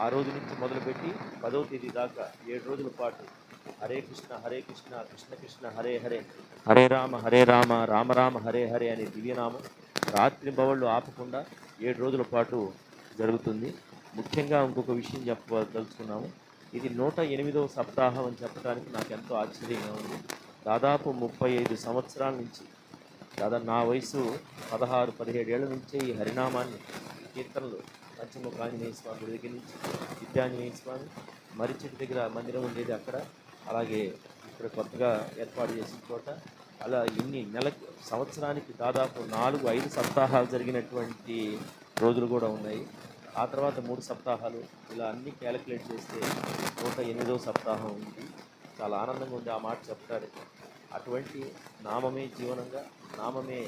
ఆ రోజు నుంచి మొదలుపెట్టి 10వ తేదీ దాకా 7 రోజుల పాటు హరే కృష్ణ కృష్ణ కృష్ణ హరే హరే హరే రామ రామ రామ హరే హరే అనే దివ్యనామం రాత్రి బవళ్ళు ఆపకుండా 7 రోజుల పాటు జరుగుతుంది. ముఖ్యంగా ఇంకొక విషయం చెప్పదలుచుకున్నాము. ఇది 108వ సప్తాహం అని చెప్పడానికి నాకు ఎంతో ఆశ్చర్యంగా ఉంది. దాదాపు 35 సంవత్సరాల నుంచి, దాదాపు నా వయసు 16-17 ఏళ్ల నుంచే ఈ హరినామాన్ని, కీర్తనలు పంచముఖ ఆంజనేయ స్వామి గుడి దగ్గర నుంచి విద్యాంజనేయ స్వామి మరిచెట్టు దగ్గర మందిరం ఉండేది అక్కడ, అలాగే ఇక్కడ కొత్తగా ఏర్పాటు చేసిన చోట, అలా ఇన్ని సంవత్సరానికి దాదాపు 4-5 సప్తాహాలు జరిగినటువంటి రోజులు కూడా ఉన్నాయి. ఆ తర్వాత 3 సప్తాహాలు, ఇలా అన్నీ క్యాలిక్యులేట్ చేస్తే 108వ సప్తాహం ఉంది. చాలా ఆనందంగా ఉంది ఆ మాట చెప్పడానికి. అటువంటి నామమే జీవనంగా, నామమే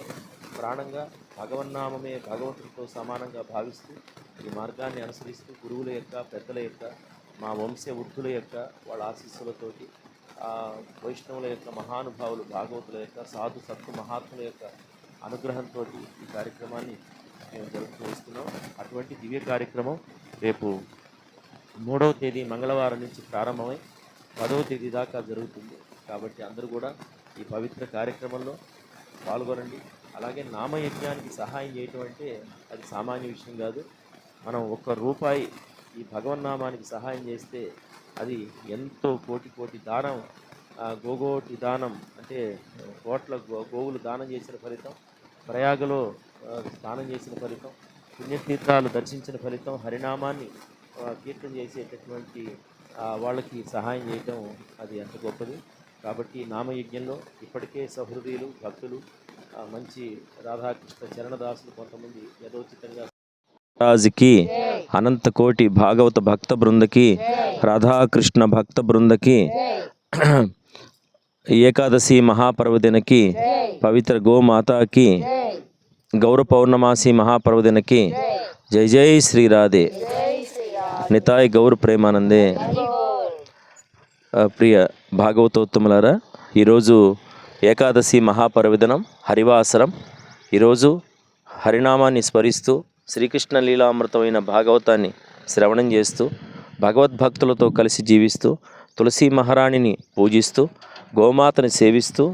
ప్రాణంగా, భగవన్నామమే భగవంతుడితో సమానంగా భావిస్తూ ఈ మార్గాన్ని అనుసరిస్తూ గురువుల యొక్క, పెద్దల యొక్క, మా వంశవృద్ధుల యొక్క వాళ్ళ ఆశీస్సులతోటి, వైష్ణవుల యొక్క మహానుభావులు, భాగవతుల యొక్క, సాధు సత్తు మహాత్ముల యొక్క అనుగ్రహంతో ఈ కార్యక్రమాన్ని మేము జరుపుతూ వస్తున్నాం. అటువంటి దివ్య కార్యక్రమం రేపు 3వ తేదీ మంగళవారం నుంచి ప్రారంభమై 10వ తేదీ దాకా జరుగుతుంది. కాబట్టి అందరూ కూడా ఈ పవిత్ర కార్యక్రమంలో పాల్గొనండి. అలాగే నామయజ్ఞానికి సహాయం చేయటం అంటే అది సామాన్య విషయం కాదు. మనం ₹1 ఈ భగవన్నామానికి సహాయం చేస్తే అది ఎంతో కోటి దానం, గోగోటి దానం అంటే కోట్ల గోవులు దానం చేసిన ఫలితం, ప్రయాగలో స్నానం చేసిన ఫలితం, పుణ్యతీర్థాలు దర్శించిన ఫలితం, హరినామాన్ని కీర్తన చేసేటటువంటి వాళ్ళకి సహాయం చేయటం అది ఎంత గొప్పది. కాబట్టి నామయజ్ఞంలో ఇప్పటికే సహృదయులు, భక్తులు, మంచి రాధాకృష్ణ చరణదాసులు కొంతమంది యథోచితంగా రాజుకి, అనంతకోటి భాగవత భక్త బృందకి, రాధాకృష్ణ భక్త బృందకి, ఏకాదశి మహాపర్వదినకి, పవిత్ర గోమాతాకి, గౌర పౌర్ణమాసి మహాపర్వదినకి జై జై శ్రీరాధే, నితాయ్ గౌర ప్రేమానందే. ప్రియ భాగవతోత్తములారా, ఈరోజు ఏకాదశి మహాపర్వదినం, హరివాసరం. ఈరోజు హరినామాన్ని స్మరిస్తూ, శ్రీకృష్ణ లీలామృతమైన భాగవతాన్ని శ్రవణం చేస్తూ, భగవద్భక్తులతో కలిసి జీవిస్తూ, తులసి మహారాణిని పూజిస్తూ, గోమాతని సేవిస్తూ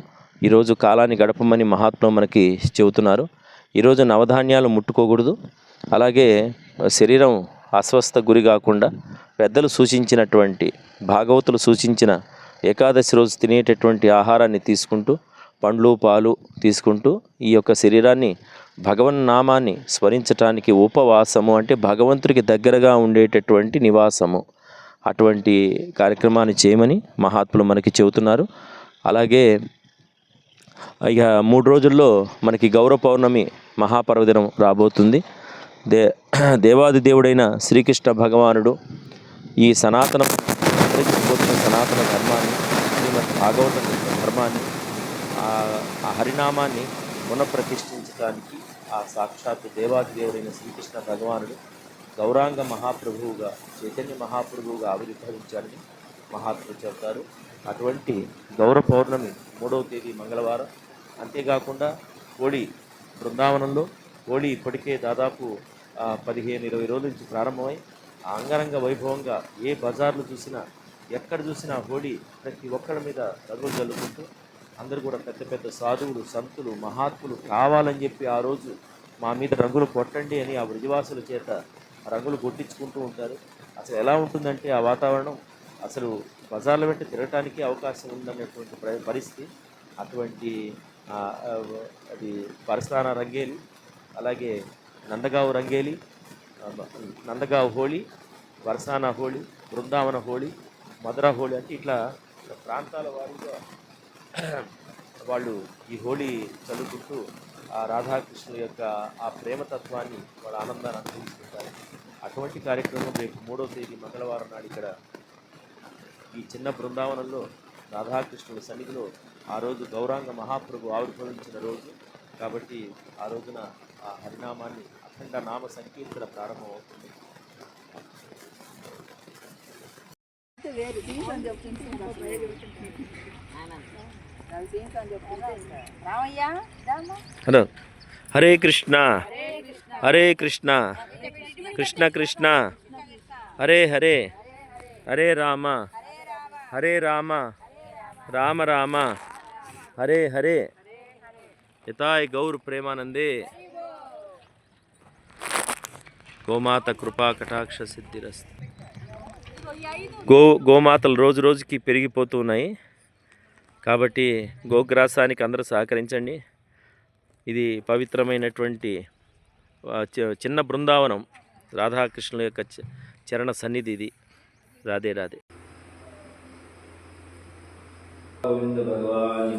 ఈరోజు కాలాన్ని గడపమని మహాత్ములు మనకి చెబుతున్నారు. ఈరోజు నవధాన్యాలు ముట్టుకోకూడదు. అలాగే శరీరం అస్వస్థ గురి కాకుండా పెద్దలు సూచించినటువంటి, భాగవతులు సూచించిన ఏకాదశి రోజు తినేటటువంటి ఆహారాన్ని తీసుకుంటూ, పండ్లు పాలు తీసుకుంటూ ఈ యొక్క శరీరాన్ని భగవన్నామాన్ని స్మరించటానికి ఉపవాసము అంటే భగవంతుడికి దగ్గరగా ఉండేటటువంటి నివాసము, అటువంటి కార్యక్రమాన్ని చేయమని మహాత్ములు మనకి చెబుతున్నారు. అలాగే ఇక 3 రోజుల్లో మనకి గౌర పౌర్ణమి మహాపర్వదినం రాబోతుంది. దేవాది దేవుడైన శ్రీకృష్ణ భగవానుడు ఈ సనాతన ధర్మాన్ని, శ్రీమద్ భాగవత ధర్మాన్ని, ఆ హరినామాన్ని పునఃప్రతిష్ఠించడానికి ఆ సాక్షాత్ దేవాది దేవుడైన శ్రీకృష్ణ భగవానుడు గౌరాంగ మహాప్రభువుగా, చైతన్య మహాప్రభువుగా ఆవిర్భవించాడని మహాత్ములు చెబుతారు. అటువంటి గౌర పౌర్ణమి 3వ తేదీ మంగళవారం. అంతేకాకుండా హోళీ బృందావనంలో హోళీ ఇప్పటికే దాదాపు 15-20 రోజుల నుంచి ప్రారంభమై అంగరంగ వైభవంగా ఏ బజార్లు చూసినా, ఎక్కడ చూసినా హోళీ ప్రతి ఒక్కరి మీద రంగులు జల్లుకుంటూ, అందరూ కూడా పెద్ద పెద్ద సాధువులు, సంతులు, మహాత్ములు కావాలని చెప్పి ఆ రోజు మా మీద రంగులు కొట్టండి అని ఆ బ్రజవాసుల చేత రంగులు కొట్టించుకుంటూ ఉంటారు. అసలు ఎలా ఉంటుందంటే ఆ వాతావరణం, అసలు బజార్ల వెంట తిరగటానికి అవకాశం ఉందనేటువంటి పరిస్థితి. అటువంటి అది పరస్థాన రంగేలి, అలాగే నందగావ్ రంగేలి, నందగావ్ హోళీ, వరసాన హోళీ, బృందావన హోళీ, మధుర హోళీ అంటే ఇట్లా ప్రాంతాల వారీగా వాళ్ళు ఈ హోళీ చదువుకుంటూ ఆ రాధాకృష్ణుల యొక్క ఆ ప్రేమతత్వాన్ని, వాళ్ళ ఆనందాన్ని అనుభవిస్తుంటారు. అటువంటి కార్యక్రమం రేపు 3వ తేదీ మంగళవారం నాడు ఇక్కడ ఈ చిన్న బృందావనంలో రాధాకృష్ణుల సన్నిధిలో ఆ రోజు గౌరాంగ మహాప్రభు ఆవిర్భవించిన రోజు కాబట్టి ఆ రోజున ఆ హరినామాన్ని అఖండ నామ సంకీర్తన ప్రారంభమవుతుంది. హలో, హరే కృష్ణ హరే కృష్ణ కృష్ణ కృష్ణ హరే హరే హరే రామ హరే రామ రామ రామ హరే హరే హితాయ్ గౌర్ ప్రేమానందే. గోమాత కృపా కటాక్ష సిద్ధిరస్తు. గోమాతలు రోజు రోజుకి పెరిగిపోతూ ఉన్నాయి కాబట్టి గోగ్రాసానికి అందరూ సహకరించండి. ఇది పవిత్రమైనటువంటి చిన్న బృందావనం, రాధాకృష్ణుల యొక్క చరణ సన్నిధి ఇది. రాధే రాధే. గోవింద భగవాన్.